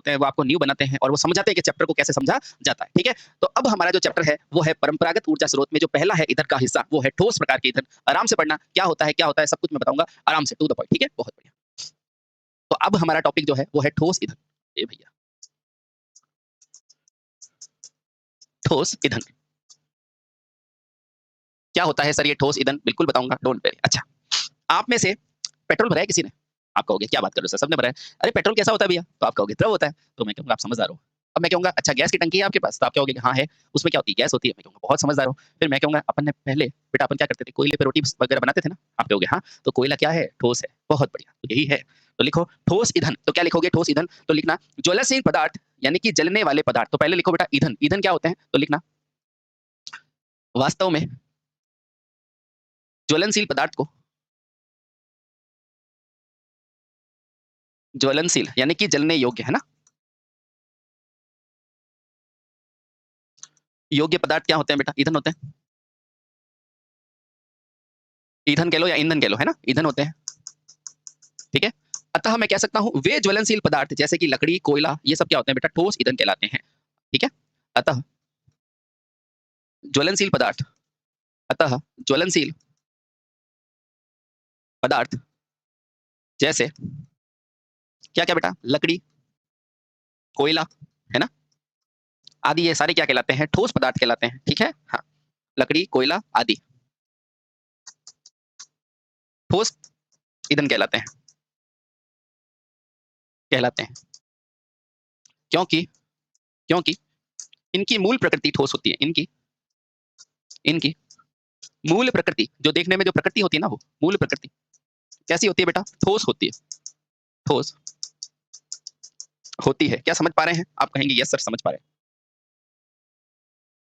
हैं वो आपको न्यू बनाते हैं और वो समझाते हैं कि चैप्टर को कैसे समझा जाता है, ठीक है? तो अब हमारा जो चैप्टर है वो है परंपरागत ऊर्जा स्रोत में जो पहला है ईंधन का हिस्सा वो है ठोस प्रकार के ईंधन। आराम से पढ़ना, क्या होता है सब कुछ मैं बताऊँगा आराम से टू द पॉइंट, ठीक है? बहुत बढ़िया। तो अब हमारा टॉपिक जो है वो है ठोस ईंधन। ए भैया, ठोस ईंधन। क्या होता है सर ये ठोस ईंधन? बिल्कुल बताऊँगा, डोंट वरी। अच्छा, आप में से पेट्रोल भरा है किसी ने? आप कहोगे क्या बात कर रहे हो सर सबने भरा है। अरे पेट्रोल कैसा होता है भैया? तो आप कहोगे द्रव होता है। तो मैं कहूँगा आप समझदार हो। अब मैं कहूँगा अच्छा गैस की टंकी है आपके पास? तो आप कहोगे हाँ है। उसमें क्या होती है? गैस होती है। मैं कहूँगा बहुत समझदार हो। फिर मैं कहूँगा अपन ने पहले बेटा अपन क्या करते थे? कोयले पे रोटी वगैरह बनाते थे ना? आप कहोगे हाँ, तो कोयला क्या है? ठोस है। बहुत बढ़िया, तो यही है। तो लिखो ठोस ईंधन। तो क्या लिखोगे ठोस ईंधन? तो लिखना ज्वलनशील पदार्थ यानी कि जलने वाले पदार्थ। तो पहले लिखो बेटा ईंधन। ईंधन क्या होते हैं? तो लिखना वास्तव में ज्वलनशील पदार्थ को ज्वलनशील यानी कि जलने योग्य है ना? योग्य पदार्थ क्या होते हैं बेटा? ईंधन होते हैं। ईंधन कह लो या ईंधन कह लो, है ना? ईंधन होते हैं, ठीक है? अतः मैं कह सकता हूँ वे ज्वलनशील पदार्थ जैसे कि लकड़ी, कोयला ये सब क्या होते हैं बेटा? ठोस ईंधन कहलाते हैं, ठीक है? अतः ज्वलनशील पदार्थ अतः ज्वलनशील पदार्थ जैसे क्या-क्या बेटा? लकड़ी, कोयला, है ना? आदि ये सारे क्या कहलाते हैं? ठोस पदार्थ कहलाते हैं, ठीक है? हाँ, लकड़ी, कोयला आदि ठोस ईंधन कहलाते हैं। क्योंकि क्योंकि इनकी मूल प्रकृति ठोस होती है। इनकी मूल प्रकृति जो देखने में जो प्रकृति होती है ना वो मूल प्रकृति कैसी होती है बेटा? ठोस होती है। ठोस होती है। क्या समझ पा रहे हैं? आप कहेंगे यस सर समझ पा रहे हैं।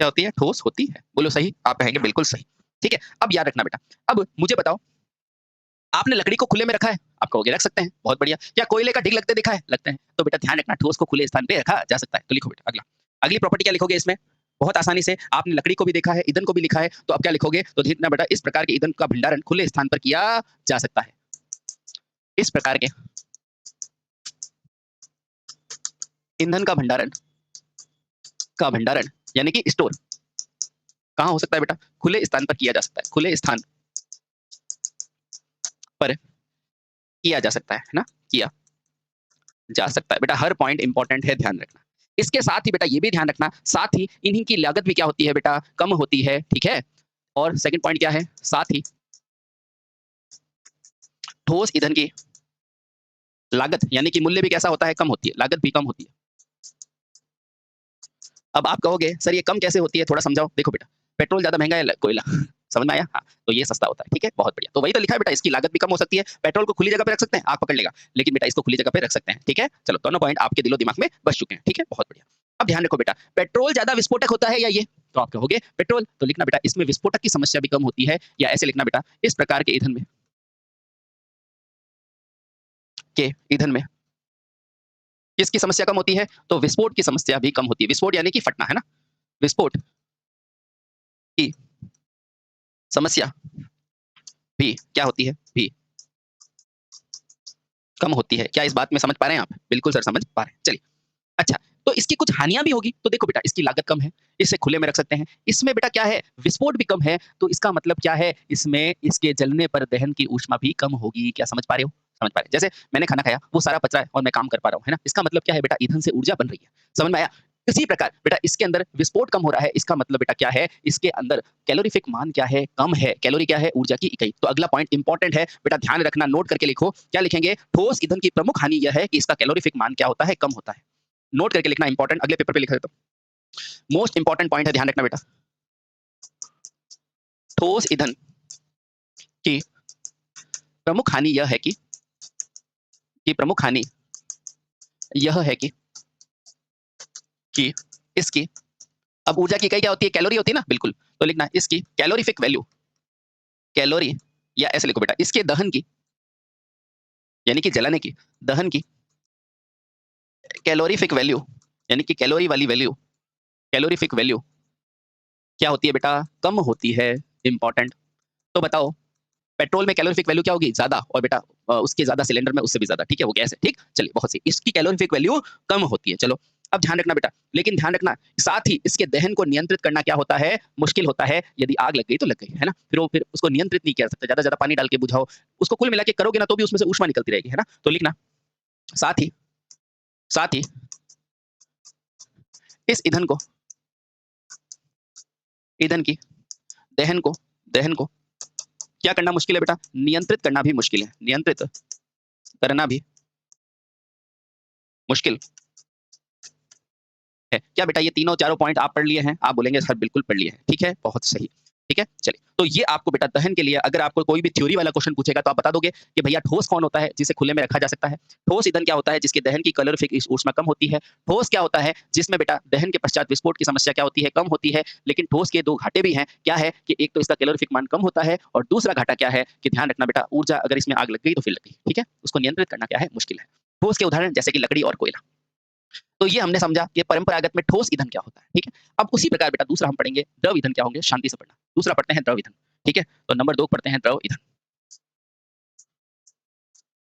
क्या होती है? ठोस होती है। बोलो सही, आप कहेंगे बिल्कुल सही। ठीक है? अब याद रखना बेटा। अब मुझे बताओ आपने लकड़ी को खुले में रखा है? आप कहोगे रख सकते हैं, बहुत बढ़िया। क्या कोयले का ढिग लगते देखा है? लगते हैं। तो बेटा ध्यान रखना ठोस को खुले स्थान पे रखा जा सकता है। तो लिखो बेटा अगला। अगली प्रॉपर्टी क्या लिखोगे इसमें? बहुत आसानी से आपने लकड़ी को भी देखा है, ईंधन को भी लिखा है, तो अब क्या लिखोगे? तो देखना बेटा इस प्रकार के ईंधन का भंडारण खुले स्थान पर किया जा सकता है। इस प्रकार के ईंधन का भंडारण यानी कि स्टोर कहाँ हो सकता है बेटा? खुले स्थान पर किया जा सकता है। खुले स्थान पर किया जा सकता है ना? किया जा सकता है। बेटा हर पॉइंट इंपॉर्टेंट है, ध्यान रखना। इसके साथ ही बेटा ये भी ध्यान रखना, साथ ही इन्हीं की लागत भी क्या होती है बेटा? कम होती है, ठीक है? और सेकंड पॉइंट क्या है? साथ ही ठोस ईंधन की लागत यानी कि मूल्य भी कैसा होता है? कम होती है। लागत भी कम होती है। अब आप कहोगे सर ये कम कैसे होती है? थोड़ा समझाओ। देखो बेटा पेट्रोल ज़्यादा महँगा है या कोयला? समझ में आया? हाँ, तो ये सस्ता होता है, ठीक है? बहुत बढ़िया। तो वही तो लिखा है बेटा इसकी लागत भी कम हो सकती है। पेट्रोल को खुली जगह पे रख सकते हैं, आग पकड़ लेगा। लेकिन बेटा इसको खुली जगह पे रख सकते हैं, ठीक है? चलो दोनों पॉइंट आपके दिलो-दिमाग में बस चुके हैं, ठीक है? बहुत बढ़िया। अब ध्यान रखो बेटा, पेट्रोल ज़्यादा विस्फोटक होता है या ये? तो आप कहोगे पेट्रोल, तो लिखना बेटा इसमें विस्फोटक की समस्या भी कम होती है या ऐसे लिखना बेटा इस प्रकार के ईंधन में किसकी समस्या कम होती है? तो विस्फोट की समस्या भी कम होती है। विस्फोट यानी कि फटना, है ना? विस्फोट की समस्या भी क्या होती है? भी कम होती है। क्या इस बात में समझ पा रहे हैं आप? बिल्कुल सर समझ पा रहे हैं। चलिए, अच्छा तो इसकी कुछ हानियाँ भी होगी। तो देखो बेटा इसकी लागत कम है, इसे खुले में रख सकते हैं। इसमें बेटा क्या है? विस्फोट भी कम है, तो इसका मतलब क्या है? इसमें इसके जलने पर दहन की ऊष्मा भी कम होगी। क्या समझ पा रहे हो? समझ पा रहे हैं। जैसे मैंने खाना खाया, वो सारा पच रहा है और मैं काम कर पा रहा हूँ, है ना? इसका मतलब क्या है बेटा? ईंधन से ऊर्जा बन रही है। समझ में आया? इसी प्रकार बेटा इसके अंदर विस्फोट कम हो रहा है, इसका मतलब बेटा क्या है? इसके अंदर कैलोरीफिक मान क्या है? कम है। कैलोरी क्या है? ऊर्जा की इकाई। तो अगला पॉइंट इंपॉर्टेंट है, बेटा ध्यान रखना, नोट करके लिखो। क्या लिखेंगे? ठोस ईंधन की प्रमुख हानि यह है कि इसका कैलोरीफिक मान क्या होता है? कम होता है। नोट करके लिखना इंपॉर्टेंट, अगले पेपर पे लिखा देता हूँ। मोस्ट इंपॉर्टेंट पॉइंट है, ध्यान रखना बेटा। ठोस ईंधन की प्रमुख हानि यह है कि प्रमुख हानि यह है कि इसकी अब ऊर्जा की इकाई क्या होती है? कैलोरी होती है ना? बिल्कुल। तो लिखना इसकी कैलोरीफिक वैल्यू कैलोरी या ऐसे लिखो बेटा इसके दहन की यानी कि जलाने की दहन की कैलोरीफिक वैल्यू यानी कि कैलोरी वाली वैल्यू कैलोरीफिक वैल्यू क्या होती है बेटा? कम होती है। इंपॉर्टेंट। तो बताओ पेट्रोल में कैलोरीफिक वैल्यू क्या होगी, ज्यादा, और बेटा उसके ज्यादा सिलेंडर में उससे भी ज्यादा, ठीक है, वो गैस है, ठीक। चलिए बहुत सही, इसकी कैलोरीफिक वैल्यू कम होती है। चलो अब ध्यान रखना बेटा, लेकिन ध्यान रखना साथ ही इसके दहन को नियंत्रित करना क्या होता है, मुश्किल होता है। यदि आग लग गई तो लग गई, है ना, फिर उसको नियंत्रित नहीं किया जा सकता, ज्यादा ज्यादा पानी डाल के बुझाओ, उसको कुल मिला के करोगे ना तो भी उसमें से ऊष्मा निकलती रहेगी, है ना। तो लिखना साथ ही इस ईंधन की दहन को क्या करना मुश्किल है बेटा, नियंत्रित करना भी मुश्किल है, नियंत्रित करना भी मुश्किल है। क्या बेटा ये तीनों चारों पॉइंट आप पढ़ लिए हैं, आप बोलेंगे सर बिल्कुल पढ़ लिए हैं, ठीक है, बहुत सही, ठीक है। चलिए तो ये आपको बेटा दहन के लिए अगर आपको कोई भी थ्योरी वाला क्वेश्चन पूछेगा तो आप बता दोगे कि भैया ठोस कौन होता है जिसे खुले में रखा जा सकता है, ठोस ईंधन क्या होता है जिसके दहन की कैलोरीफिक ऊष्मा कम होती है, ठोस क्या होता है जिसमें बेटा दहन के पश्चात विस्फोट की समस्या क्या होती है, कम होती है। लेकिन ठोस के दो घाटे भी हैं, क्या है कि एक तो इसका कैलोरीफिक मान कम होता है और दूसरा घाटा क्या है कि ध्यान रखना बेटा ऊर्जा अगर इसमें आग लग गई तो फिर लग गई, ठीक है, उसको नियंत्रित करना क्या है मुश्किल है। ठोस के उदाहरण जैसे कि लकड़ी और कोयला। तो ये हमने समझा कि परंपरागत में ठोस ईंधन क्या होता है, ठीक है। अब उसी प्रकार बेटा दूसरा हम पढ़ेंगे द्रव ईंधन क्या होंगे, शांति से पढ़ना। दूसरा पढ़ते हैं द्रव ईंधन, ठीक है। तो नंबर 2 पढ़ते हैं द्रव ईंधन।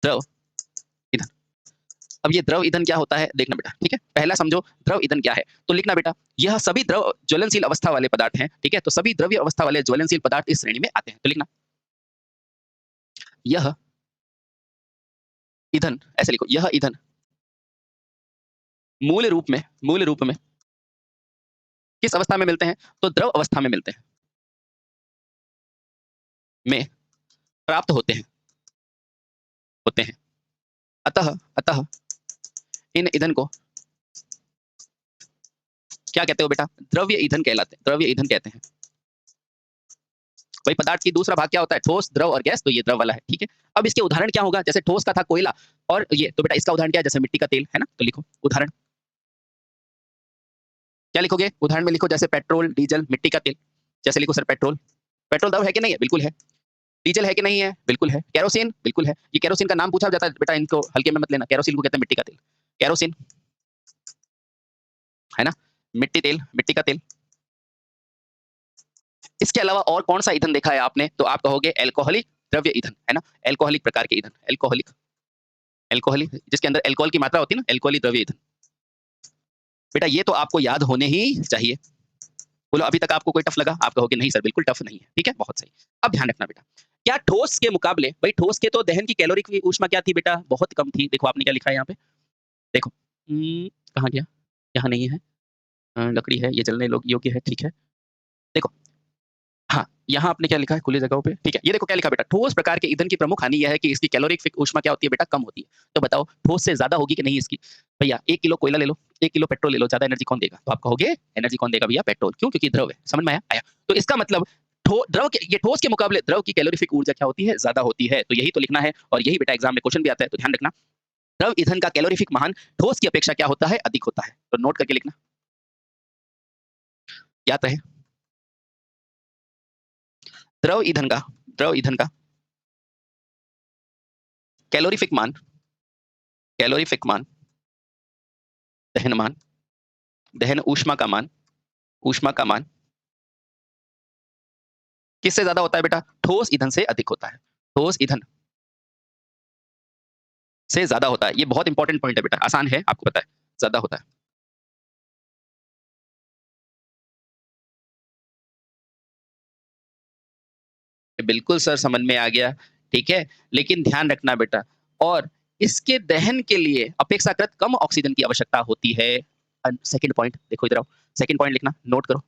द्रव ईंधन, अब ये द्रव ईंधन क्या होता है देखना बेटा, ठीक है। पहला समझो द्रव ईंधन क्या है, तो लिखना बेटा यह सभी द्रव ज्वलनशील अवस्था वाले पदार्थ हैं, ठीक है। तो सभी द्रव्य अवस्था वाले ज्वलनशील पदार्थ इस श्रेणी में आते हैं। तो लिखना यह ईंधन, ऐसे लिखो, यह ईंधन मूल रूप में किस अवस्था में मिलते हैं, तो द्रव अवस्था में मिलते हैं, में प्राप्त होते हैं। अतः इन ईंधन को क्या कहते हो बेटा, द्रव्य ईंधन कहते हैं। वही पदार्थ की दूसरा भाग क्या होता है, ठोस, द्रव और गैस, तो ये द्रव वाला है, ठीक है। अब इसके उदाहरण क्या होगा, जैसे ठोस का था कोयला और ये, तो बेटा इसका उदाहरण क्या है, जैसे मिट्टी का तेल, है ना। तो लिखो उदाहरण, क्या लिखोगे उदाहरण में, लिखो जैसे पेट्रोल, डीजल, मिट्टी का तेल। जैसे लिखो सर पेट्रोल द्रव है कि नहीं है, बिल्कुल है। डीजल है कि नहीं है, बिल्कुल है। केरोसिन, बिल्कुल है। ये केरोसिन का नाम पूछा जाता है बेटा, इनको हल्के में मत लेना, केरोसिन को कहते हैं मिट्टी का तेल, केरोसिन, है ना, मिट्टी का तेल। इसके अलावा और कौन सा ईंधन देखा है आपने, तो आप कहोगे एल्कोहलिक द्रव्य ईंधन, है ना, एल्कोहलिक प्रकार के ईंधन, एल्कोहलिक जिसके अंदर एल्कोहल की मात्रा होती है ना, एल्कोहलिक द्रव्य ईंधन। बेटा ये तो आपको याद होने ही चाहिए। बोलो अभी तक आपको कोई टफ लगा, आप कहोगे नहीं सर बिल्कुल टफ नहीं है, ठीक है, बहुत सही। अब ध्यान रखना बेटा, क्या ठोस के मुकाबले, भाई ठोस के तो दहन की कैलोरी की ऊष्मा क्या थी बेटा, बहुत कम थी। देखो आपने क्या लिखा है यहाँ पे, देखो कहाँ गया, यहाँ नहीं है, लकड़ी है, ये जलने योग्य है, ठीक है। देखो हाँ, यहाँ आपने क्या लिखा है, खुली जगहों पे, ठीक है। ये देखो क्या लिखा बेटा, ठोस प्रकार के ईंधन की प्रमुख हानि यह है कि इसकी कैलोरीफिक ऊष्मा क्या होती है बेटा, कम होती है। तो बताओ ठोस से ज्यादा होगी कि नहीं इसकी। भैया 1 किलो कोयला ले लो, 1 किलो पेट्रोल ले लो, ज्यादा एनर्जी कौन देगा, तो आप कहोगे एनर्जी कौन देगा भैया, पेट्रोल, क्यों, क्योंकि द्रव है। समझ में आया। तो इसका मतलब ये ठोस के मुकाबले द्रव की कैलोरीफिक ऊर्जा क्या होती है, ज्यादा होती है। तो यही तो लिखना है और यही बेटा एग्जाम में क्वेश्चन भी आता है, तो ध्यान रखना द्रव ईंधन का कैलोरीफिक मान ठोस की अपेक्षा क्या होता है, अधिक होता है। तो नोट करके लिखना, याद रहे। द्रव ईंधन का कैलोरीफिक मान दहन ऊष्मा का मान किससे ज्यादा होता है बेटा, ठोस ईंधन से अधिक होता है, ठोस ईंधन से ज्यादा होता है। ये बहुत इंपॉर्टेंट पॉइंट है बेटा, आसान है, आपको पता है, ज्यादा होता है। बिल्कुल सर समझ में आ गया, ठीक है। लेकिन ध्यान रखना बेटा, और इसके दहन के लिए अपेक्षाकृत कम ऑक्सीजन की आवश्यकता होती है। सेकंड पॉइंट देखो, इधर आओ, सेकंड पॉइंट लिखना, नोट करो।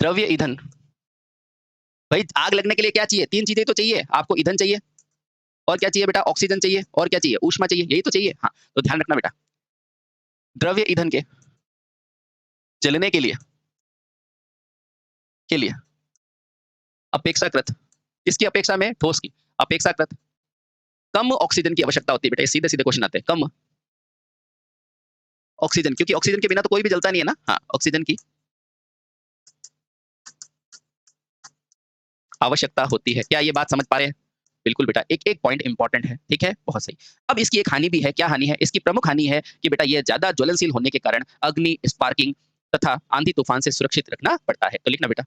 द्रव्य ईंधन, भाई आग लगने के लिए क्या चाहिए, 3 चीजें तो चाहिए आपको, ईंधन चाहिए और क्या चाहिए बेटा, ऑक्सीजन चाहिए और क्या चाहिए, ऊष्मा चाहिए, यही तो चाहिए। हाँ तो ध्यान रखना बेटा, द्रव्य ईंधन के जलने के लिए अपेक्षाकृत, इसकी अपेक्षा में ठोस की अपेक्षाकृत कम ऑक्सीजन की आवश्यकता होती है बेटा। सीधे सीधे क्वेश्चन आते हैं, कम ऑक्सीजन, क्योंकि ऑक्सीजन के बिना तो कोई भी जलता नहीं है ना। हाँ, ऑक्सीजन की आवश्यकता होती है। क्या ये बात समझ पा रहे हैं, बिल्कुल बेटा, एक एक पॉइंट इंपॉर्टेंट है, ठीक है, बहुत सही। अब इसकी एक हानि भी है, क्या हानि है, इसकी प्रमुख हानि है कि बेटा ये ज्यादा ज्वलनशील होने के कारण अग्नि, स्पार्किंग तथा आंधी तूफान से सुरक्षित रखना पड़ता है। तो लिखना बेटा,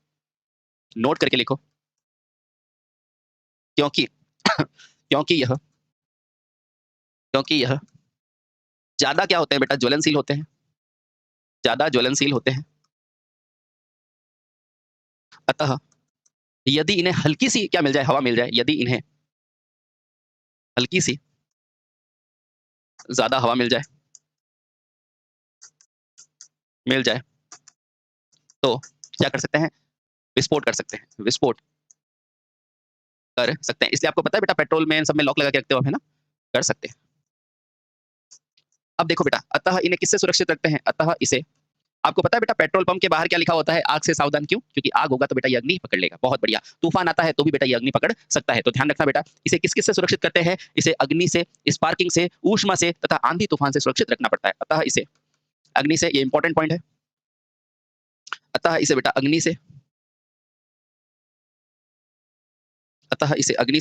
नोट करके लिखो, क्योंकि क्योंकि यह क्योंकि यह ज्यादा क्या होते हैं बेटा, ज्वलनशील होते हैं, ज्यादा ज्वलनशील होते हैं। अतः यदि इन्हें हल्की सी क्या मिल जाए, हवा मिल जाए, यदि इन्हें हल्की सी ज्यादा हवा मिल जाए तो क्या कर सकते हैं, विस्फोट कर सकते हैं, विस्फोट कर सकते हैं। इसलिए आपको पता है बेटा, पेट्रोल में सब में लॉक लगा के रखते हो आप, है ना, कर सकते हैं। अब देखो बेटा, अतः इन्हें किससे सुरक्षित रखते हैं, अतः इसे, आपको पता है बेटा पेट्रोल पंप के बाहर क्या लिखा होता है, आग से सावधान, क्यों, क्योंकि आग होगा तो बेटा ये अग्नि पकड़ लेगा। बहुत बढ़िया। तूफान आता है तो भी बेटा ये अग्नि पकड़ सकता है। तो ध्यान रखना बेटा, इसे किस किस से सुरक्षित करते हैं, इसे अग्नि से, स्पार्किंग से, ऊष्मा से तथा आंधी तूफान से सुरक्षित रखना पड़ता है। अतः इसे अग्नि से, ये इंपॉर्टेंट पॉइंट है, अतः इसे बेटा अग्नि से, अतः इसे अग्नि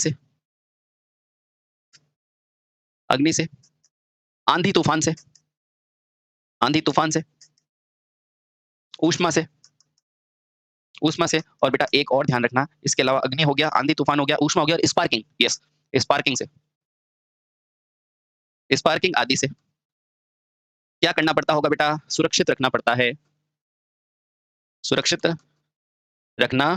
से, आंधी तूफान से, आंधी तूफान से, ऊष्मा से, ऊष्मा से, और बेटा एक और ध्यान रखना, इसके अलावा अग्नि हो गया, आंधी तूफान हो गया, ऊष्मा हो गया, और स्पार्किंग, यस, स्पार्किंग से, स्पार्किंग आदि से क्या करना पड़ता होगा बेटा, सुरक्षित रखना पड़ता है, सुरक्षित रखना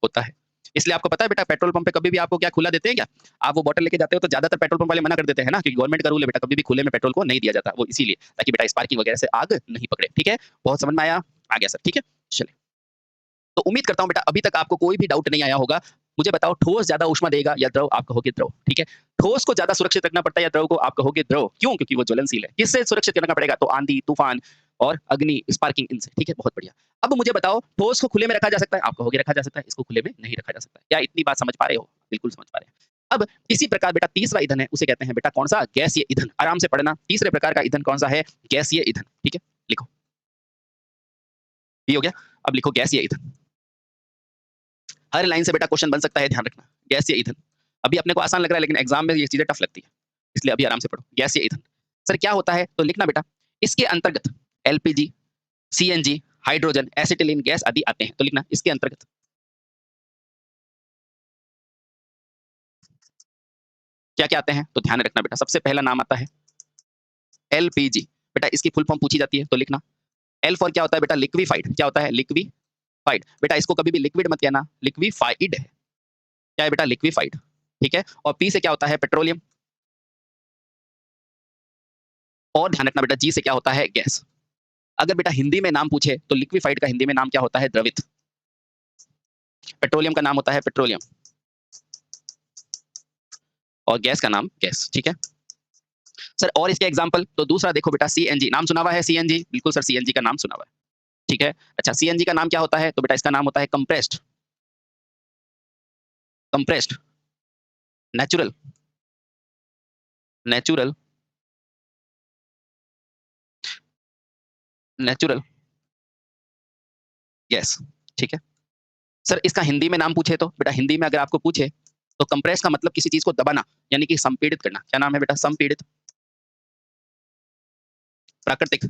होता है। इसलिए आपको पता है बेटा, पेट्रोल पंप पे कभी भी आपको क्या खुला देते हैं क्या, आप वो बॉटल लेके जाते हो तो ज्यादातर पेट्रोल पंप वाले मना कर देते हैं ना, क्योंकि गवर्नमेंट का रूल है बेटा, कभी भी खुले में पेट्रोल को नहीं दिया जाता, वो इसीलिए, ताकि बेटा स्पार्किंग वगैरह से आग नहीं पकड़े। ठीक है, बहुत समझ में आया, आ गया सर, ठीक है, चलिए। तो उम्मीद करता हूं बेटा अभी तक आपको कोई भी डाउट नहीं आया होगा। मुझे बताओ, ठोस ज्यादा ऊष्मा देगा या द्रव, आप कहोगे द्रव, ठीक है। ठोस को ज्यादा सुरक्षित रखना पड़ता है या द्रव को, आप कहोगे द्रव, क्यों, क्योंकि वो ज्वलनशील है। किससे सुरक्षित रखना पड़ेगा, तो आंधी तूफान और अग्नि, स्पार्किंग, इनसे, ठीक है, बहुत बढ़िया। अब मुझे बताओ, ठोस को खुले में रखा जा सकता है, आप कहोगे रखा जा सकता है, इसको खुले में नहीं रखा जा सकता। क्या इतनी बात समझ पा रहे हो, बिल्कुल समझ पा रहे हैं। अब इसी प्रकार बेटा तीसरा ईंधन है, उसे कहते हैं बेटा कौन सा, गैसीय ईंधन। आराम से पढ़ना, तीसरे प्रकार का ईंधन कौन सा है, गैसीय ईंधन, ठीक है, लिखो, ये हो गया। अब लिखो गैसीय ईंधन, हर लाइन से बेटा क्वेश्चन बन सकता है, ध्यान रखना। गैसीय ईंधन, अभी अपने को आसान लग रहा है, लेकिन एग्जाम में ये चीजें टफ लगती है, इसलिए अभी आराम से पढ़ो। गैसीय ईंधन सर क्या होता है, तो लिखना बेटा, इसके अंतर्गत LPG, CNG, hydrogen, acetylene gas आदि आते हैं। तो लिखना इसके अंतर्गत क्या क्या आते हैं, तो ध्यान रखना बेटा, सबसे पहला नाम आता है एलपीजी। बेटा इसकी फुल फॉर्म पूछी जाती है, तो लिखना एल फॉर क्या होता है बेटा, लिक्विफाइड। क्या होता है, लिक्विफाइड। बेटा इसको कभी भी लिक्विड मत कहना, लिक्विफाइड है, क्या है बेटा, लिक्विफाइड, ठीक है। और पी से क्या होता है, पेट्रोलियम। और ध्यान रखना बेटा, जी से क्या होता है, गैस। अगर बेटा हिंदी में नाम पूछे तो लिक्विफाइड का हिंदी में नाम क्या होता है, द्रवित। पेट्रोलियम का नाम होता है पेट्रोलियम, और गैस का नाम गैस, ठीक है सर। और इसके एग्जांपल, तो दूसरा देखो बेटा, सीएनजी, नाम सुना हुआ है सीएनजी, बिल्कुल सर, सीएनजी का नाम सुना हुआ है, ठीक है। अच्छा, सीएनजी का नाम क्या होता है, तो बेटा इसका नाम होता है compressed, compressed natural, natural, natural gas, ठीक है सर। इसका हिंदी में नाम पूछे तो बेटा, हिंदी में अगर आपको पूछे तो कंप्रेस का मतलब किसी चीज को दबाना, यानी कि संपीड़ित करना। क्या नाम है बेटा, संपीड़ित प्राकृतिक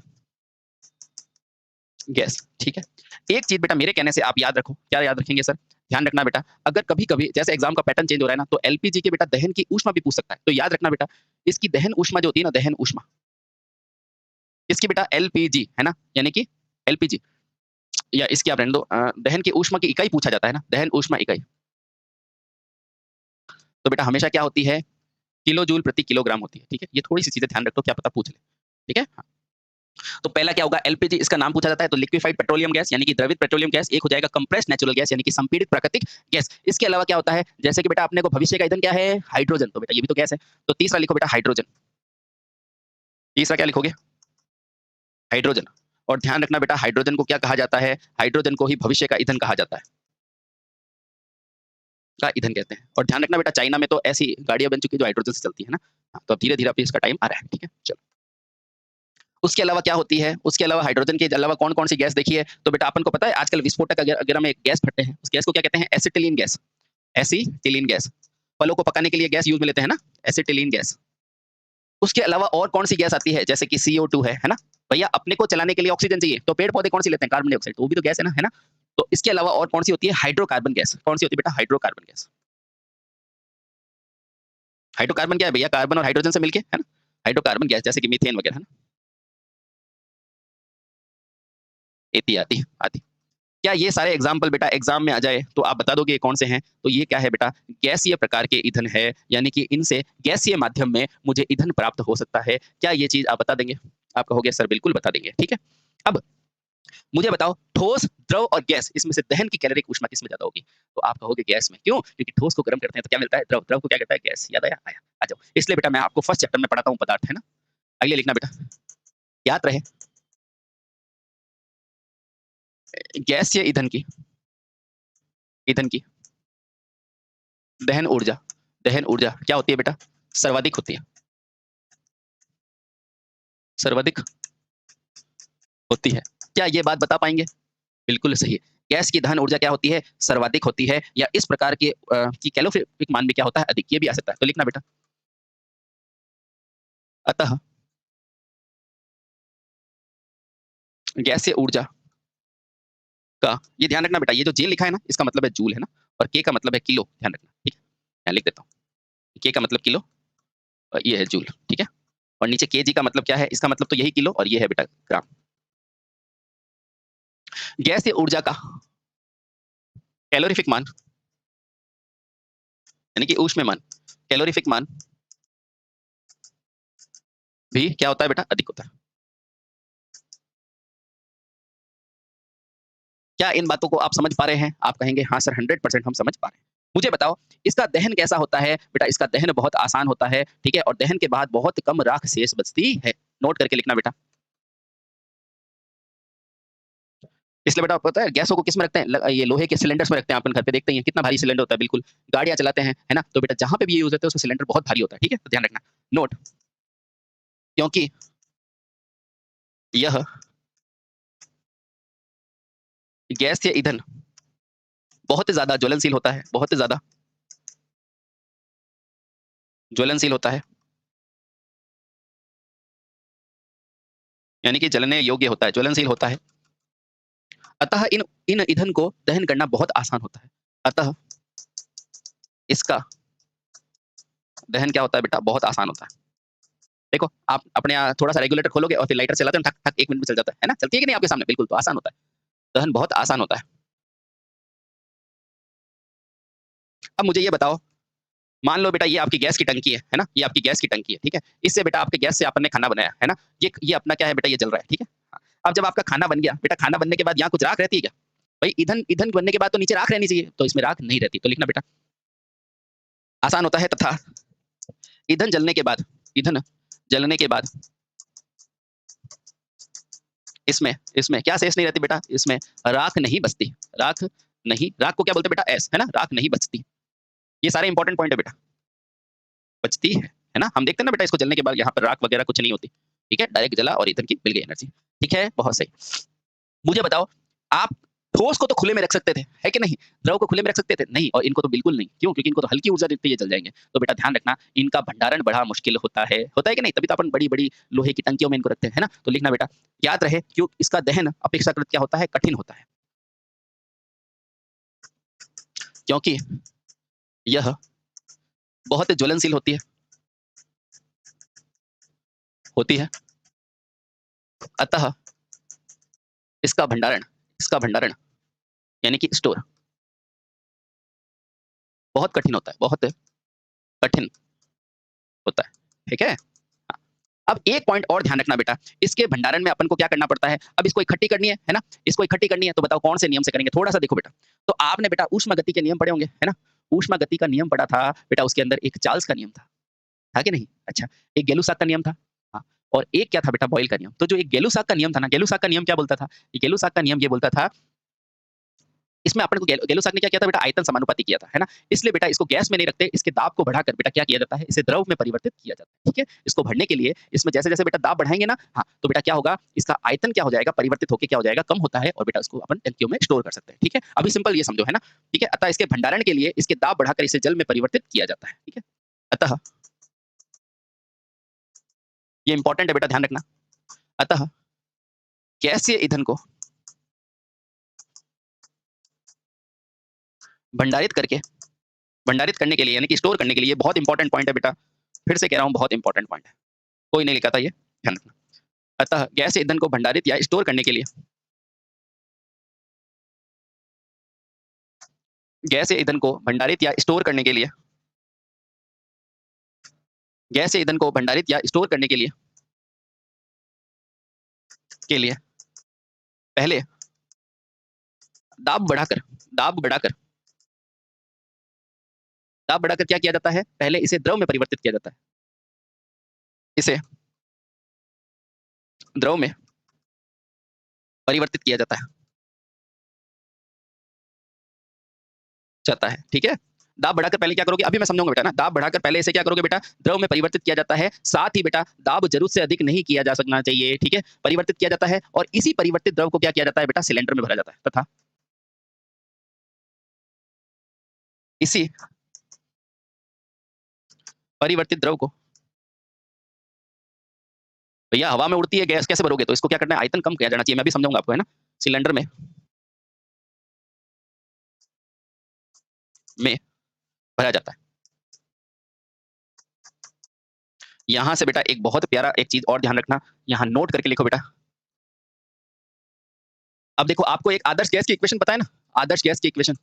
गैस, ठीक है। एक चीज बेटा मेरे कहने से आप याद रखो, क्या याद रखेंगे सर, ध्यान रखना बेटा, अगर कभी कभी जैसे एग्जाम का पैटर्न चेंज हो रहा है ना, तो एलपीजी के बेटा दहन की ऊष्मा भी पूछ सकता है। तो याद रखना बेटा, इसकी दहन ऊष्मा जो होती है ना, दहन ऊष्मा, इसकी बेटा एलपीजी है ना, यानी कि एलपीजी, या इसकी आप रहने दो, दहन की ऊष्मा की इकाई पूछा जाता है ना, दहन ऊष्मा इकाई, तो बेटा हमेशा क्या होती है, किलो जूल प्रति किलोग्राम होती है, ठीक है। ये थोड़ी सी चीजें ध्यान रखो, क्या पता पूछ ले, ठीक है। हाँ। तो पहला क्या होगा, एलपीजी, इसका नाम पूछा जाता है, तो लिक्विफाइड पेट्रोलियम गैस, यानी कि द्रवित पेट्रोलियम गैस। एक हो जाएगा कंप्रेस्ड नेचुरल गैस, यानी कि संपीड़ित प्राकृतिक गैस। इसके अलावा क्या होता है, जैसे कि बेटा अपने को भविष्य का ईंधन क्या है, हाइड्रोजन, तो बेटा ये भी तो गैस है। तो तीसरा लिखो बेटा हाइड्रोजन, तीसरा क्या लिखोगे, हाइड्रोजन। और ध्यान रखना बेटा, हाइड्रोजन को क्या कहा जाता है, हाइड्रोजन को ही भविष्य का ईंधन कहा जाता है, का ईंधन कहते हैं। और ध्यान रखना बेटा, चाइना में तो ऐसी गाड़ियां बन चुकी है जो हाइड्रोजन से चलती है ना। हाँ, तो अब धीरे धीरे अभी इसका टाइम आ रहा है, ठीक है, चलो। उसके अलावा क्या होती है, उसके अलावा हाइड्रोजन के अलावा कौन कौन सी गैस देखी है, तो बेटा अपन को पता है, आजकल विस्फोटक अगर हम एक गैस फटते हैं, उस गैस को क्या कहते हैं, एसिटिलीन गैस, एसिटिलीन गैस। फलों को पकाने के लिए गैस यूज में लेते हैं ना, एसिटिलीन गैस, उसके अलावा और कौन सी गैस आती है, जैसे कि CO2 है ना? भैया अपने को चलाने के लिए ऑक्सीजन चाहिए, तो पेड़ पौधे कौन सी लेते हैं, कार्बन डाइऑक्साइड, तो वो भी तो गैस है ना? तो इसके अलावा और कौन सी होती है, हाइड्रोकार्बन गैस। कौन सी होती है बेटा, हाइड्रोकार्बन गैस। हाइड्रोकार्बन क्या है भैया, कार्बन और हाइड्रोजन से मिलके, है ना? हाइड्रोकार्बन गैस, जैसे कि मीथेन वगैरह, है ना? इत्यादि आदि। क्या ये सारे एग्जाम्पल बेटा एग्जाम में आ जाए तो आप बता दोगे ये कौन से हैं? तो ये क्या है बेटा, गैसीय प्रकार के ईंधन है, यानी कि इनसे गैसीय माध्यम में मुझे ईंधन प्राप्त हो सकता है। क्या ये चीज आप बता देंगे? आप कहोगे सर बिल्कुल बता देंगे, ठीक है। अब मुझे बताओ, ठोस, द्रव और गैस, इसमें से दहन की कैलोरिक ऊष्मा किसमें ज्यादा होगी? तो आप कहोगे गैस में। क्यों? क्योंकि ठोस को गर्म करते हैं तो क्या मिलता है, द्रव, द्रव को क्या करता है, गैस। याद आया? आया। आ जाओ, इसलिए बेटा मैं आपको फर्स्ट चैप्टर में पढ़ाता हूँ पदार्थ, है ना? अगले लिखना बेटा, याद रहे गैस या ईंधन की दहन ऊर्जा क्या होती है बेटा, सर्वाधिक होती है, सर्वाधिक होती है। क्या ये बात बता पाएंगे? बिल्कुल सही है। गैस की दहन ऊर्जा क्या होती है, सर्वाधिक होती है, या इस प्रकार के की कैलोरीफिक मान भी क्या होता है, अधिक। ये भी आ सकता है, तो लिखना बेटा, अतः गैसीय ऊर्जा का, ये ध्यान रखना बेटा, ये जो जे लिखा है ना, इसका मतलब है जूल, है ना? और के का मतलब है किलो, ध्यान रखना, ठीक है? मैं लिख देता हूँ, के का मतलब किलो और ये है जूल, ठीक है? और नीचे केजी का मतलब क्या है, इसका मतलब तो यही किलो, और ये है बेटा ग्राम। गैसीय ऊर्जा का कैलोरीफिक मान, यानी कि ऊष्मीय मान, कैलोरीफिक मान भी क्या होता है बेटा, अधिक होता है। क्या इन बातों को आप समझ पा रहे हैं? आप कहेंगे हाँ सर 100% हम समझ पा रहे हैं। मुझे बताओ, इसका दहन कैसा होता है? बेटा इसका दहन बहुत आसान होता है, ठीक है? और दहन के बाद बहुत कम राख शेष बचती है। नोट करके लिखना बेटा। इसलिए बेटा आपको पता है गैसों को किस में रखते हैं? ये लोहे के सिलेंडर्स में रखते हैं, अपन घर पे देखते ही हैं कितना भारी सिलेंडर होता है, बिल्कुल। गाड़ियां चलाते हैं, है ना? तो बेटा जहां पे भी ये यूज होता है उसका सिलेंडर बहुत भारी होता है, ठीक है? तो ध्यान रखना। नोट, क्योंकि यह गैस या ईंधन बहुत ही ज्यादा ज्वलनशील होता है, बहुत ही ज्यादा ज्वलनशील होता है, यानी कि जलने योग्य होता है, ज्वलनशील होता है। अतः इन इन ईंधन को दहन करना बहुत आसान होता है। अतः इसका दहन क्या होता है बेटा, बहुत आसान होता है। देखो आप अपने थोड़ा सा रेगुलेटर खोलोगे और फिर लाइटर चलाते हो, ठक ठक 1 मिनट में चल जाता है ना? चलती है कि नहीं आपके सामने? बिल्कुल, तो आसान होता है, दहन बहुत आसान होता है। अब मुझे ये बताओ, मान लो बेटा ये आपकी गैस की टंकी है ना? ये आपकी गैस की टंकी है, ठीक है? इससे बेटा आपके गैस से आपने खाना बनाया, है ना? ये अपना क्या है बेटा, ये जल रहा है, ठीक है? हाँ। अब जब आपका खाना बन गया, बेटा खाना बनने के बाद यहाँ कुछ राख रहती है क्या? भाई ईंधन ईंधन बनने के बाद तो नीचे राख रहनी चाहिए, तो इसमें राख नहीं रहती, तो लिखना बेटा आसान होता है। तथा ईंधन जलने के बाद, ईंधन जलने के बाद इसमें इसमें क्या शेष नहीं रहती बेटा, इसमें राख नहीं बचती, राख नहीं, राख को क्या बोलते हैं बेटा, एस, है ना? राख नहीं बचती। ये सारे इंपॉर्टेंट पॉइंट है बेटा, बचती है ना? हम देखते हैं ना बेटा, इसको जलने के बाद यहाँ पर राख वगैरह कुछ नहीं होती, ठीक है? डायरेक्ट जला और ईंधन की मिल गई एनर्जी, ठीक है? बहुत सही। मुझे बताओ, आप ठोस को तो खुले में रख सकते थे, है कि नहीं? द्रव को खुले में रख सकते थे, नहीं, और इनको तो बिल्कुल नहीं। क्यों? क्योंकि इनको तो हल्की ऊर्जा देते ही ये जल जाएंगे। तो बेटा ध्यान रखना, इनका भंडारण बड़ा मुश्किल होता है कि नहीं? तभी तो अपन बड़ी बड़ी लोहे की टंकियों में इनको रखते हैं, है ना? तो लिखना बेटा, याद रहे, क्यों इसका दहन अपेक्षाकृत क्या होता है, कठिन होता है, क्योंकि यह बहुत ज्वलनशील होती है। अतः इसका भंडारण, इसका भंडारण यानी कि स्टोर बहुत कठिन होता है, बहुत कठिन होता है, ठीक है? हाँ। अब एक पॉइंट और ध्यान रखना बेटा, इसके भंडारण में अपन को क्या करना पड़ता है? अब इसको इकट्ठी करनी है ना? इसको इकट्ठी करनी है, तो बताओ कौन से नियम से करेंगे? थोड़ा सा देखो बेटा, तो आपने बेटा ऊष्मा गति के नियम पढ़े होंगे, है ना? ऊष्मा गति का नियम पढ़ा था बेटा, उसके अंदर एक चार्ल्स का नियम था कि नहीं? अच्छा, एक गेलू-साक का नियम था, हाँ, और एक क्या था बेटा, बॉयल का नियम। तो जो एक गेलू-साक का नियम था ना, गेलू-साक का नियम क्या बोलता था? ये गेलू-साक का नियम ये बोलता था, इसमें अपन को गेलू-साक ने क्या किया था बेटा, आयतन समानुपाती किया था, है ना? इसलिए बेटा इसको गैस में नहीं रखते, इसके दाब को बढ़ाकर बेटा क्या किया जाता है, इसे द्रव में परिवर्तित किया जाता है, ठीक है? इसको भरने के लिए इसमें जैसे-जैसे बेटा दाब बढ़ाएँगे ना, हाँ, तो बेटा क्या होगा, इसका आयतन क्या हो जाएगा, परिवर्तित होके क्या हो जाएगा, कम होता है, और बेटा उसको अपन टंकियों में स्टोर कर सकते हैं, ठीक है? अभी सिंपल ये समझो, है ना? ठीक है? अतः इसके भंडारण के लिए इसके दाब बढ़ाकर इसे जल में परिवर्तित किया जाता है, ठीक है? अतः ये इंपॉर्टेंट है बेटा, ध्यान रखना। अतः गैसीय ईंधन को भंडारित करके, भंडारित करने के लिए यानी कि स्टोर करने के लिए, बहुत इंपॉर्टेंट पॉइंट है बेटा, फिर से कह रहा हूँ बहुत इंपॉर्टेंट पॉइंट है, कोई नहीं लिखा था ये, ध्यान रखना। अतः गैस ईंधन को भंडारित या स्टोर करने के लिए, गैस ईंधन को भंडारित या स्टोर करने के लिए, गैस ईंधन को भंडारित या स्टोर करने के लिए पहले दाब बढ़ाकर, दाब बढ़ाकर, दाब बढ़ाकर क्या किया जाता है, पहले इसे द्रव में परिवर्तित किया जाता है, इसे द्रव में परिवर्तित किया जाता है, ठीक है। दाब बढ़ाकर पहले क्या करोगे, अभी मैं समझाऊंगा बेटा ना। दाब बढ़ाकर पहले इसे क्या करोगे बेटा, द्रव में परिवर्तित किया जाता है। साथ ही बेटा दाब जरूरत से अधिक नहीं किया जा सकना चाहिए, ठीक है। परिवर्तित किया जाता है और इसी परिवर्तित द्रव को क्या किया जाता है बेटा, सिलेंडर में भरा जाता है, तथा इसी परिवर्तित द्रव को, भैया हवा में उड़ती है गैस, कैसे भरोगे, तो इसको क्या करना है, आयतन कम किया जाना चाहिए, मैं भी समझाऊंगा आपको, है ना। सिलेंडर में भरा जाता है। यहां से बेटा एक बहुत प्यारा एक चीज और ध्यान रखना, यहां नोट करके लिखो बेटा। अब देखो आपको एक आदर्श गैस की इक्वेशन पता है ना, आदर्श गैस की इक्वेशन,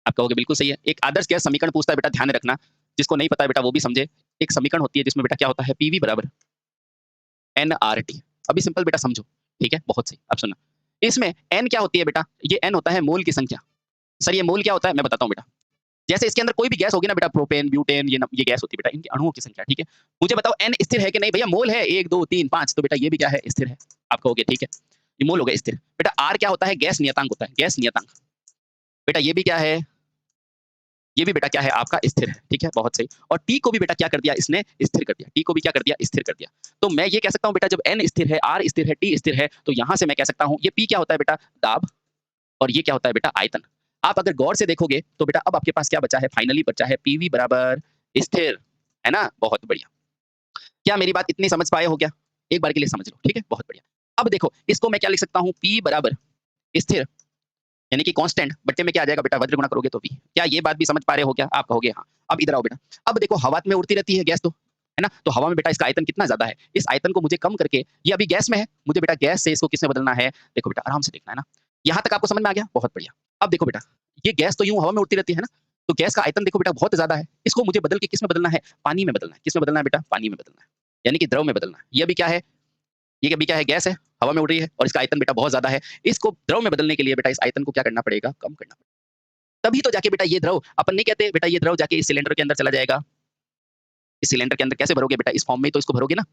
आप कहोगे बिल्कुल सही है। एक आदर्श गैस समीकरण पूछता है बेटा, ध्यान में रखना, जिसको नहीं पता है बेटा वो भी समझे। एक समीकरण होती है जिसमें बेटा क्या होता है, पीवी बराबर एनआरटी। अभी सिंपल बेटा समझो, ठीक है, बहुत सही। अब सुनना, इसमें एन क्या होती है बेटा, ये एन होता है मोल की संख्या। सर ये मोल क्या होता है, मैं बताता हूँ बेटा। जैसे इसके अंदर कोई भी गैस होगी ना बेटा, प्रोपेन, ब्यूटेन, ये गैस होती है बेटा, इनके अणुओं की संख्या, ठीक है। मुझे बताओ एन स्थिर है कि नहीं, भैया मोल है 1 2 3 5, तो बेटा ये भी क्या है, स्थिर है। आप कहोगे ठीक है, ये मोल हो गया स्थिर। बेटा आर क्या होता है, गैस नियतांक होता है, गैस नियतांक। बेटा ये भी क्या है, ये भी बेटा क्या है आपका, स्थिर है, ठीक है, बहुत सही। और टी को भी बेटा क्या कर दिया इसने, स्थिर कर दिया, टी को भी क्या कर दिया, स्थिर कर दिया। तो मैं ये कह सकता हूँ बेटा, जब एन स्थिर है, आर स्थिर है, टी स्थिर है, तो यहां से मैं कह सकता हूँ ये पी क्या होता है बेटा, दाब, और ये क्या होता है बेटा, आयतन। आप अगर गौर से देखोगे तो बेटा अब आपके पास क्या बचा है, फाइनली बचा है पीवी बराबर स्थिर, है ना, बहुत बढ़िया। क्या मेरी बात इतनी समझ पाए हो क्या, एक बार के लिए समझ लो, ठीक है, बहुत बढ़िया। अब देखो इसको मैं क्या लिख सकता हूँ, पी बराबर स्थिर यानी कि कांस्टेंट, बट्टे में क्या आ जाएगा बेटा, वज्र गुणा करोगे तो वी। क्या ये बात भी समझ पा रहे हो क्या, आप कहोगे हाँ। अब इधर आओ बेटा, अब देखो हवा में उड़ती रहती है गैस, तो है ना, तो हवा में बेटा इसका आयतन कितना ज्यादा है, इस आयतन को मुझे कम करके, ये अभी गैस में है, मुझे बेटा गैस से इसको किसमें बदलना है। देखो बेटा आराम से देखना, है ना, यहाँ तक आपको समझ में आ गया, बहुत बढ़िया। अब देखो बेटा, ये गैस तो यूं हवा में उड़ती रहती है ना, तो गैस का आयतन देखो बेटा बहुत ज्यादा है, इसको मुझे बदल के किसमें बदलना है, पानी में बदलना है। किसमें बदलना है बेटा, पानी में बदलना है, यानी कि द्रव में बदलना है। ये अभी क्या है, ये अभी क्या है, गैस है, हवा में उड़ रही है, और इसका आयतन बेटा बहुत ज्यादा है। इसको द्रव में बदलने के लिए बेटा इस आयतन को क्या करना पड़ेगा, कम करना पड़ेगा। तभी तो जाके बेटा ये द्रव, अपन नहीं कहते बेटा ये द्रव जाके इस सिलेंडर के अंदर चला जाएगा। इस सिलेंडर के अंदर कैसे भरोगे बेटा, इस फॉर्म में तो इसको भरोगे ना,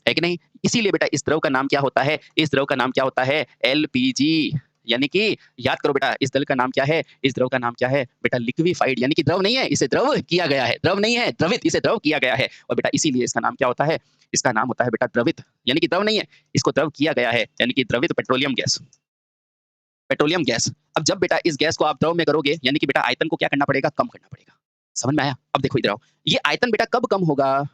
है कि नहीं। इसीलिए बेटा इस द्रव का नाम क्या होता है, इस द्रव का नाम क्या होता है, एलपीजी। यानी कि याद करो बेटा, इस द्रव का नाम क्या है, इस द्रव का नाम क्या है बेटा, लिक्विफाइड, यानी कि द्रव नहीं है, इसे द्रव किया गया है, द्रव नहीं है द्रवित, इसे द्रव किया गया है। और बेटा इसीलिए इसका नाम क्या होता है, इसका नाम होता है बेटा द्रवित, यानी कि द्रव नहीं है, इसको द्रव किया गया है, यानी कि द्रवित पेट्रोलियम गैस, पेट्रोलियम गैस। अब जब बेटा इस गैस को आप द्रव में करोगे, यानी कि बेटा आयतन को क्या करना पड़ेगा, कम करना पड़ेगा। समझ में आया। अब देखो इधर आओ, ये आयतन बेटा कब कम होगा,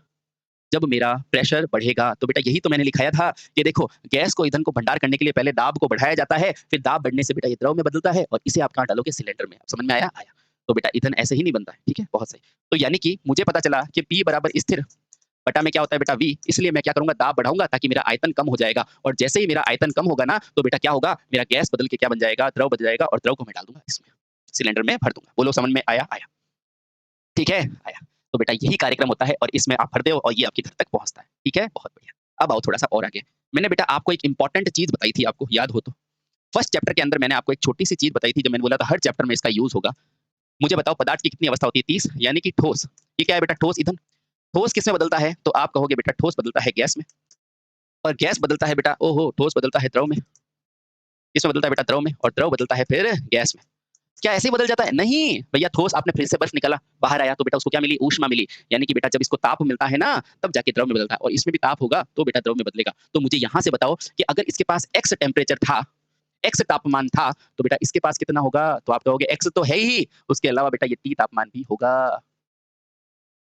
जब मेरा प्रेशर बढ़ेगा। तो बेटा यही तो मैंने लिखाया था कि देखो गैस को ईंधन को भंडार करने के लिए पहले दाब को बढ़ाया जाता है, फिर दाब बढ़ने से बेटा ये द्रव में बदलता है, और इसे आप कहाँ डालोगे, सिलेंडर में। समझ में आया, आया। तो बेटा ईंधन ऐसे ही नहीं बनता है, ठीक है, बहुत सही। तो यानी कि मुझे पता चला कि पी बराबर स्थिर बटा में क्या होता है बेटा, वी। इसलिए मैं क्या करूंगा, दाब बढ़ाऊंगा, ताकि मेरा आयतन कम हो जाएगा, और जैसे ही मेरा आयतन कम होगा ना, तो बेटा क्या होगा, मेरा गैस बदल के क्या बन जाएगा, द्रव बन जाएगा, और द्रव को मैं डाल दूंगा इसमें, सिलेंडर में भर दूंगा। बोलो समझ में आया, आया, ठीक है, आया। तो बेटा यही कार्यक्रम होता है, और इसमें आप भरते हो और ये आपके घर तक पहुंचता है, ठीक है, बहुत बढ़िया। अब आओ थोड़ा सा और आगे। मैंने बेटा आपको एक इंपॉर्टेंट चीज बताई थी, आपको याद हो तो, फर्स्ट चैप्टर के अंदर मैंने आपको एक छोटी सी चीज बताई थी, जब मैंने बोला था हर चैप्टर में इसका यूज होगा। मुझे बताओ पदार्थ की कितनी अवस्था होती है, 30, यानी कि ठोस। ये क्या है बेटा, ठोस ईंधन। ठोस किसमें बदलता है, तो आप कहोगे बेटा ठोस बदलता है गैस में, और गैस बदलता है बेटा, ओहो, ठोस बदलता है द्रव में। किसमें बदलता है बेटा, द्रव में, और द्रव बदलता है फिर गैस में। क्या ऐसे ही बदल जाता है, नहीं भैया, ठोस आपने फ्रिज से बर्फ निकाला, बाहर आया, तो बेटा उसको क्या मिली, ऊष्मा मिली, यानी कि बेटा जब इसको ताप मिलता है ना, तब जाके द्रव में बदलता है, और इसमें भी ताप होगा तो बेटा द्रव में बदलेगा। तो मुझे यहाँ से बताओ कि अगर इसके पास एक्स टेम्परेचर था, एक्स तापमान था, तो बेटा इसके पास कितना होगा, तो आप कहोगे एक्स तो है ही, उसके अलावा बेटा ये टी तापमान भी होगा।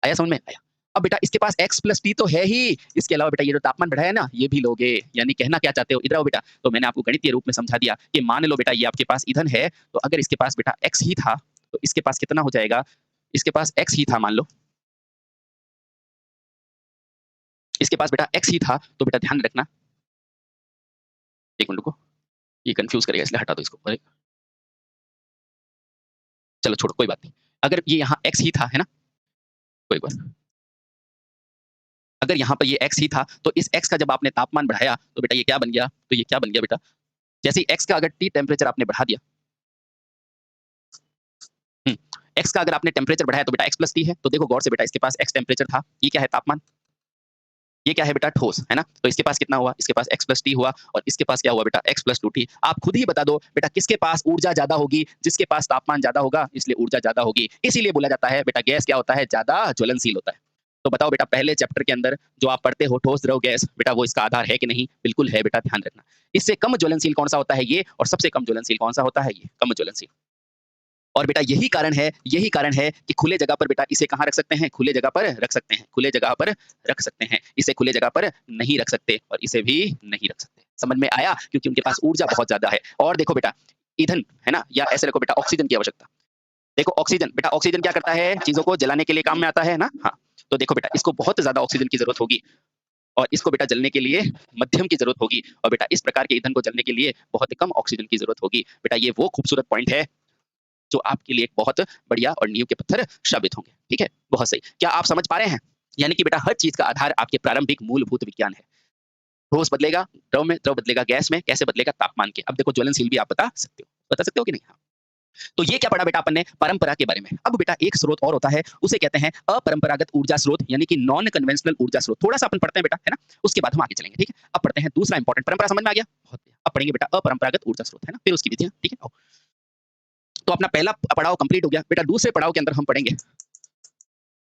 आया समझ में, आया। अब बेटा इसके पास x प्लस टी तो है ही, इसके अलावा बेटा ये जो तापमान बढ़ाया ना ये भी लोगे, यानी कहना क्या चाहते हो, इधर आओ बेटा। तो मैंने आपको गणितीय रूप में समझा दिया कि मान लो बेटा ये आपके पास ईंधन है, तो अगर इसके पास बेटा x ही था तो इसके पास कितना हो जाएगा, इसके पास x ही था मान लो, इसके पास बेटा x ही था, तो बेटा ध्यान रखना, एक मिनट रुको, ये कंफ्यूज करेगा इसलिए हटा दो इसको। अरे चलो छोड़ो कोई बात नहीं, अगर ये यहाँ x ही था है ना, कोई बात, अगर यहाँ पर ये x ही था तो इस x का जब आपने तापमान बढ़ाया तो बेटा ये क्या बन गया, तो ये क्या बन गया बेटा, जैसे ही x का अगर t टेम्परेचर आपने बढ़ा दिया, x का अगर आपने टेम्परेचर बढ़ाया तो बेटा x प्लस टी है, तो देखो गौर से बेटा इसके पास x टेम्परेचर था, ये क्या है तापमान, ये क्या है बेटा ठोस है ना, तो इसके पास कितना हुआ, इसके पास x प्लस टी हुआ, और इसके पास क्या हुआ बेटा x प्लस टू टी। आप खुद ही बता दो बेटा किसके पास ऊर्जा ज्यादा होगी, जिसके पास तापमान ज्यादा होगा इसलिए ऊर्जा ज्यादा होगी, इसीलिए बोला जाता है बेटा गैस क्या होता है, ज्यादा ज्वलनशील होता है। तो बताओ बेटा पहले चैप्टर के अंदर जो आप पढ़ते हो ठोस द्रव गैस, बेटा वो इसका आधार है कि नहीं, बिल्कुल है बेटा, ध्यान रखना। इससे कम ज्वलनशील कौन सा होता है ये, और सबसे कम ज्वलनशील कौन सा होता है ये, कम ज्वलनशील। और बेटा यही कारण है कि खुले जगह पर बेटा इसे कहाँ रख सकते हैं, खुले जगह पर रख सकते हैं, खुले जगह पर रख सकते हैं, इसे खुले जगह पर नहीं रख सकते और इसे भी नहीं रख सकते। समझ में आया, क्योंकि उनके पास ऊर्जा बहुत ज्यादा है। और देखो बेटा ईंधन है ना, या ऐसे रखो बेटा ऑक्सीजन की आवश्यकता, देखो ऑक्सीजन, बेटा ऑक्सीजन क्या करता है, चीजों को जलाने के लिए काम में आता है ना, हाँ। तो देखो बेटा इसको बहुत ज्यादा ऑक्सीजन की जरूरत होगी, और इसको बेटा जलने के लिए मध्यम की जरूरत होगी, और बेटा इस प्रकार के ईंधन को जलने के लिए बहुत कम ऑक्सीजन की जरूरत होगी। बेटा ये वो खूबसूरत पॉइंट है जो आपके लिए एक बहुत बढ़िया और नींव के पत्थर साबित होंगे। ठीक है, बहुत सही, क्या आप समझ पा रहे हैं, यानी कि बेटा हर चीज का आधार आपके प्रारंभिक मूलभूत विज्ञान है। ठोस बदलेगा द्रव में, द्रव बदलेगा गैस में, कैसे बदलेगा तापमान के। अब देखो ज्वलनशील भी आप बता सकते हो कि नहीं, हाँ। तो ये क्या पढ़ा बेटा अपन ने, परंपरा के बारे में। अब बेटा एक स्रोत और होता है, उसे कहते हैं अपरंपरागत ऊर्जा स्रोत, यानी कि नॉन कन्वेंशनल ऊर्जा स्रोत। थोड़ा सा अपन पढ़ते हैं बेटा, है ना, उसके बाद हम आगे चलेंगे। ठीक है, अब पढ़ते हैं दूसरा इंपॉर्टेंट, परंपरा समझ में आ गया, बहुत बढ़िया। अब पढ़ेंगे बेटा अपरंपरागत ऊर्जा स्रोत, है ना, फिर उसकी विधियां। ठीक है, तो अपना पहला पड़ाव कंप्लीट हो गया बेटा। दूसरे पड़ाव के अंदर हम पढ़ेंगे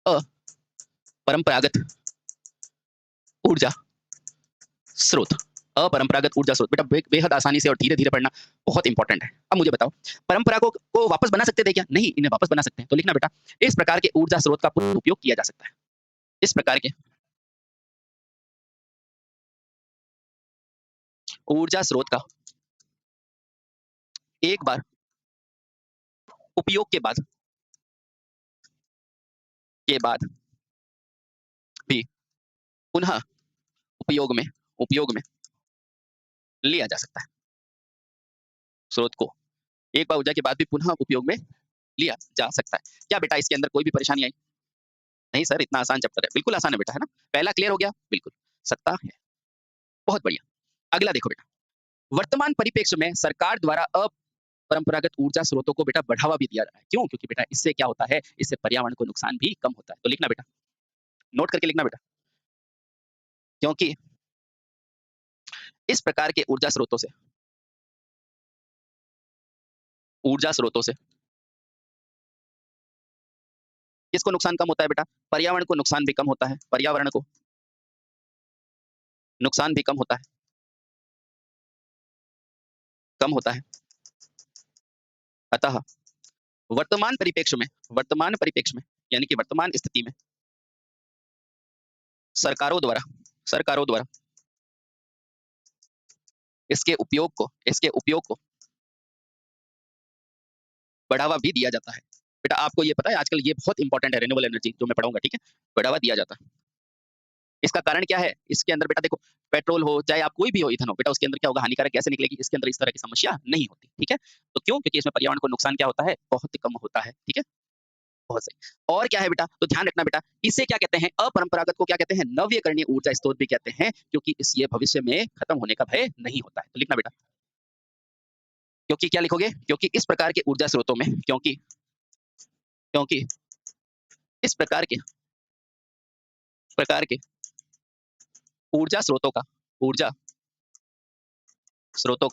अपरंपरागत ऊर्जा स्रोत। अपरंपरागत ऊर्जा स्रोत बेटा बेहद आसानी से और धीरे धीरे पढ़ना, बहुत इंपॉर्टेंट है। अब मुझे बताओ परंपरा को वापस बना सकते थे क्या, नहीं, इन्हें वापस बना सकते हैं। तो लिखना बेटा इस प्रकार के ऊर्जा स्रोत का पुनः उपयोग किया जा सकता है, इस प्रकार के ऊर्जा स्रोत का एक बार उपयोग के बाद भी पुनः उपयोग में लिया जा सकता है। स्रोत को एक बार ऊर्जा के बाद भी पुनः उपयोग में लिया जा सकता है। क्या बेटा इसके अंदर कोई भी परेशानी आई, नहीं सर इतना आसान चैप्टर है, बिल्कुल आसान है बेटा, है ना, पहला क्लियर हो गया, बिल्कुल सकता है, बहुत बढ़िया। अगला देखो बेटा, वर्तमान परिप्रेक्ष्य में सरकार द्वारा अपरंपरागत ऊर्जा स्रोतों को बेटा बढ़ावा भी दिया जा रहा है। क्यों, क्योंकि बेटा इससे क्या होता है, इससे पर्यावरण को नुकसान भी कम होता है। तो लिखना बेटा, नोट करके लिखना बेटा, क्योंकि इस प्रकार के ऊर्जा स्रोतों से किसको नुकसान कम होता है बेटा, पर्यावरण को नुकसान भी कम होता है, पर्यावरण को नुकसान भी कम होता है। अतः वर्तमान परिप्रेक्ष्य में यानी कि वर्तमान स्थिति में सरकारों द्वारा इसके उपयोग को बढ़ावा भी दिया जाता है। बेटा आपको ये पता है आजकल ये बहुत इंपॉर्टेंट है, रिन्यूएबल एनर्जी जो मैं पढ़ाऊंगा, ठीक है, बढ़ावा दिया जाता है। इसका कारण क्या है, इसके अंदर बेटा देखो पेट्रोल हो चाहे आप कोई भी हो ईंधन हो, बेटा उसके अंदर क्या होगा, हानिकारक गैसें निकलेगी, इसके अंदर इस तरह की समस्या नहीं होती। ठीक है, तो क्यों, क्योंकि इसमें पर्यावरण को नुकसान क्या होता है, बहुत कम होता है। ठीक है, बहुत सही। और क्या है बेटा, तो ध्यान रखना बेटा, इसे क्या कहते हैं, अपरंपरागत को क्या कहते हैं, नवीकरणीय ऊर्जा स्रोत भी कहते हैं, क्योंकि इस ये भविष्य में खत्म होने का भय नहीं होता है। तो लिखना बेटा, क्योंकि क्या लिखोगे, क्योंकि इस प्रकार के ऊर्जा स्रोतों में क्योंकि इस प्रकार के ऊर्जा स्रोतों का ऊर्जा स्रोतों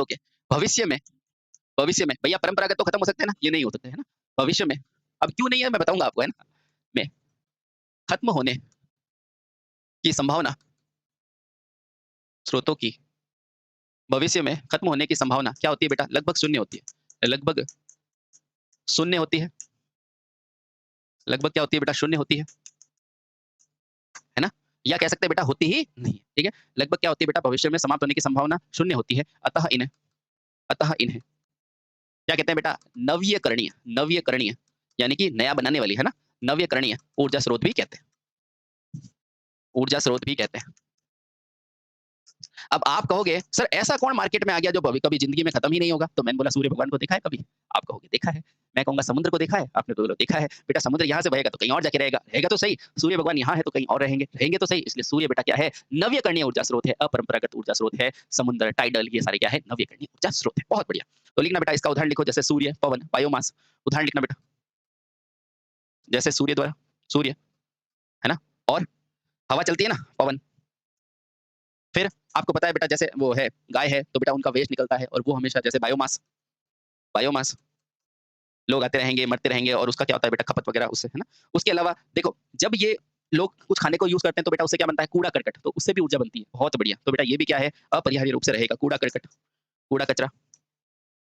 के भविष्य में भैया परंपरागत तो खत्म हो सकते हैं ना, ये नहीं हो सकते है ना भविष्य में। अब क्यों नहीं है मैं बताऊंगा आपको, है ना, में खत्म होने की संभावना, स्रोतों की भविष्य में खत्म होने की संभावना क्या होती है बेटा, लगभग शून्य होती है, लगभग शून्य होती है। लगभग क्या होती है बेटा? शून्य होती है ना? या कह सकते हैं बेटा होती ही नहीं है, ठीक है? लगभग क्या होती है बेटा? भविष्य में समाप्त होने की संभावना शून्य होती है। अतः इन्हें क्या कहते हैं बेटा? नवीकरणीय नवीकरणीय यानी कि नया बनाने वाली, है ना? नवीकरणीय ऊर्जा स्रोत भी कहते हैं। ऊर्जा स्रोत भी कहते हैं। अब आप कहोगे सर ऐसा कौन मार्केट में आ गया जो कभी कभी जिंदगी में खत्म ही नहीं होगा? तो मैंने बोला सूर्य भगवान को देखा है कभी? आप कहोगे देखा है। मैं कहूंगा समुद्र को देखा है? आपने तो बोला देखा है। बेटा समुद्र यहाँ से बहेगा तो कहीं और जाके रहेगा, रहेगा तो सही। सूर्य भगवान यहाँ है तो कहीं और रहेंगे, रहेंगे तो सही। इसलिए सूर्य बेटा क्या है? नवीकरणीय ऊर्जा स्रोत है, अपरंपरागत ऊर्जा स्रोत है। समुद्र, टाइडल, ये सारे क्या है? नवीकरणीय ऊर्जा स्रोत है। बहुत बढ़िया। तो लिखना बेटा इसका उदाहरण लिखो, जैसे सूर्य, पवन, बायोमास। उदाहरण लिखना बेटा, जैसे सूर्य द्वारा, सूर्य, है ना? और हवा चलती है ना, पवन। फिर आपको पता है बेटा जैसे वो है, गाय है तो बेटा उनका वेस्ट निकलता है और वो हमेशा जैसे बायोमास, बायोमास लोग आते रहेंगे, मरते रहेंगे और उसका क्या होता है बेटा? खपत वगैरह उससे, है ना? उसके अलावा देखो जब ये लोग कुछ खाने को यूज़ करते हैं तो बेटा उससे क्या बनता है? कूड़ा-करकट, तो उससे भी ऊर्जा बनती है। बहुत बढ़िया। तो बेटा ये भी क्या है? अपरिहार्य रूप से रहेगा कूड़ा-करकट, कूड़ा-कचरा।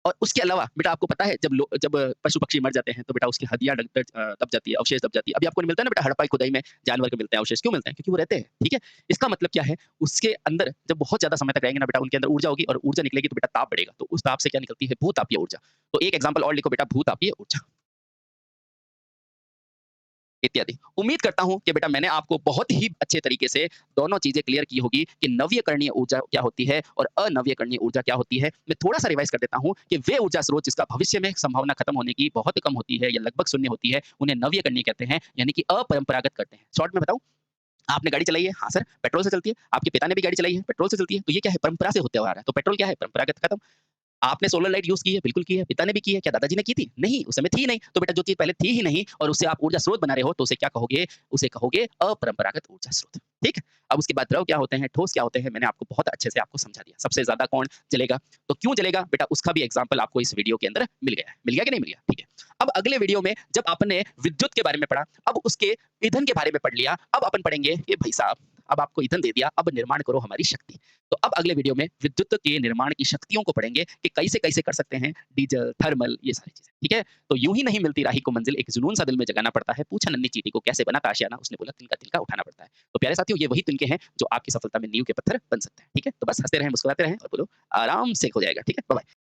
और उसके अलावा बेटा आपको पता है जब पशु-पक्षी मर जाते हैं तो बेटा उसकी हड्डियाँ दब जाती है, अवशेष दब जाती है। अभी आपको नहीं मिलता है ना बेटा हड़प्पा की खुदाई में जानवर के मिलते हैं अवशेष, क्यों मिलते हैं? क्योंकि वो रहते हैं, ठीक है? इसका मतलब क्या है? उसके अंदर जब बहुत ज़्यादा समय तक रहेंगे ना बेटा उनके अंदर ऊर्जा होगी और ऊर्जा निकलेगी तो बेटा ताप बढ़ेगा। तो उस ताप से क्या निकलती है? भूतापीय ऊर्जा। तो एक एग्ज़ाम्पल और लिखो बेटा, भूतापीय ऊर्जा। इत्यादि। उम्मीद करता हूँ कि बेटा मैंने आपको बहुत ही अच्छे तरीके से दोनों चीज़ें क्लियर की होगी कि नवीकरणीय ऊर्जा क्या होती है और अनवीकरणीय ऊर्जा क्या होती है। मैं थोड़ा-सा रिवाइज़ कर देता हूँ कि वे ऊर्जा स्रोत जिसका भविष्य में संभावना खत्म होने की बहुत कम होती है या लगभग शून्य होती है, उन्हें नवीकरणीय कहते हैं, यानी कि अपरंपरागत करते हैं। शॉर्ट में बताऊँ? आपने गाड़ी चलाई है, हाँ सर, पेट्रोल से चलती है। आपके पिता ने भी गाड़ी चलाई है, पेट्रोल से चलती है। तो ये क्या है? परंपरा से होते हुए आ रहा है। तो पेट्रोल क्या है? परंपरागत खत्म। आपने सोलर लाइट यूज़ की है, बिल्कुल की है। पिता ने भी की है, क्या दादाजी ने की थी? नहीं, उस समय थी ही नहीं। तो बेटा जो चीज़ पहले थी ही नहीं और उससे आप ऊर्जा स्रोत बना रहे हो, तो उसे क्या कहोगे? उसे कहोगे अपरंपरागत ऊर्जा स्रोत, ठीक? अब उसके बाद द्रव क्या होते हैं, ठोस क्या होते हैं, मैंने आपको बहुत अच्छे से आपको समझा दिया। सबसे ज़्यादा कौन जलेगा? तो क्यों जलेगा? बेटा उसका भी एग्ज़ाम्पल आपको इस वीडियो के अंदर मिल गया है। मिल गया कि नहीं मिल गया? ठीक है। अब अगले वीडियो में जब आपने विद्युत के बारे में पढ़ा, अब उसके ईंधन के बारे में पढ़ लिया, अब अपन पढ़ेंगे कि भाई साहब, अब आपको ईंधन दे दिया, अब निर्माण करो हमारी शक्ति। तो अब अगले वीडियो में विद्युत के निर्माण की शक्तियों को पढ़ेंगे कि कैसे-कैसे कर सकते हैं, डीज़ल, थर्मल ये सारी चीज़ें, ठीक है? तो यूँ ही नहीं मिलती राही को मंज़िल, एक जुनून सा दिल में जगाना पड़ता है। पूछा नन्ही चींटी को कैसे बना ताशियाना, उसने बोला तिनका-तिनका उठाना पड़ता है। तो प्यारे साथियों ये वही तिनके हैं जो आपकी सफलता में नींव के पत्थर बन सकते हैं, ठीक है? तो बस हँसते रहें, मुस्कुराते रहें और बोलो आराम से हो जाएगा, ठीक है? बाय-बाय।